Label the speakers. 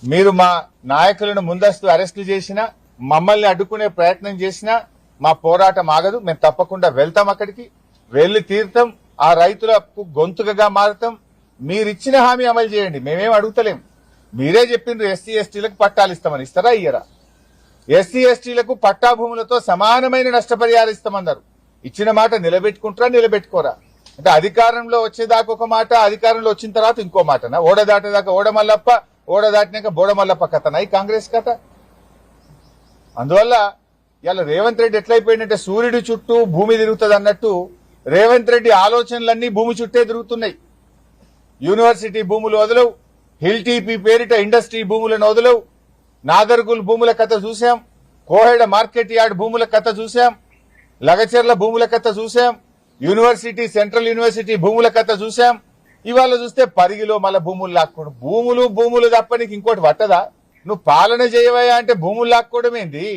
Speaker 1: మీరు మా నాయకులను ముందస్తు అరెస్టు చేసినా మమ్మల్ని అడ్డుకునే ప్రయత్నం చేసినా మా పోరాటం ఆగదు. మేము తప్పకుండా వెళ్తాం, అక్కడికి వెళ్లి తీర్థం. ఆ రైతులకు గొంతుకగా మారుతాం. మీరిచ్చిన హామీ అమలు చేయండి, మేమేం అడుగుతలేం. మీరే చెప్పిండ్రు ఎస్సీ ఎస్టీలకు పట్టాలు ఇస్తామని. ఇస్తారా ఇయ్యరా? ఎస్సీ ఎస్టీలకు పట్టా భూములతో సమానమైన నష్టపరిహారం ఇస్తామన్నారు. ఇచ్చిన మాట నిలబెట్టుకుంటారా నిలబెట్టుకోరా? అంటే అధికారంలో వచ్చేదాకా ఒక మాట, అధికారంలో వచ్చిన తర్వాత ఇంకో మాటనా? ఓడ దాటేదాకా ఓడ మల్లప్ప, ఓడ దాటినాక బోడ మల్లప్ప కథనా ఈ కాంగ్రెస్ కథ? అందువల్ల ఇలా రేవంత్ రెడ్డి ఎట్లయిపోయిందంటే సూర్యుడి చుట్టూ భూమి తిరుగుతుంది అన్నట్టు రేవంత్ రెడ్డి ఆలోచనలన్నీ భూమి చుట్టే తిరుగుతున్నాయి. యూనివర్సిటీ భూములు వదలవు, హిల్ టీపీ పేరిట ఇండస్ట్రీ భూములను వదలవు, నాగర్గుల్ భూముల కథ చూశాం, కోహెడ మార్కెట్ యార్డ్ భూముల కథ చూశాం, లగచెర్ల భూముల కథ చూశాం, యూనివర్సిటీ సెంట్రల్ యూనివర్సిటీ భూముల కథ చూశాం. ఇవాళ చూస్తే పరిగిలో మళ్ళా భూములు లాక్కోవడం. భూములు తప్ప నీకు ఇంకోటి పట్టదా? నువ్వు పాలన చేయవయా అంటే భూములు లాక్కోవడం ఏంది?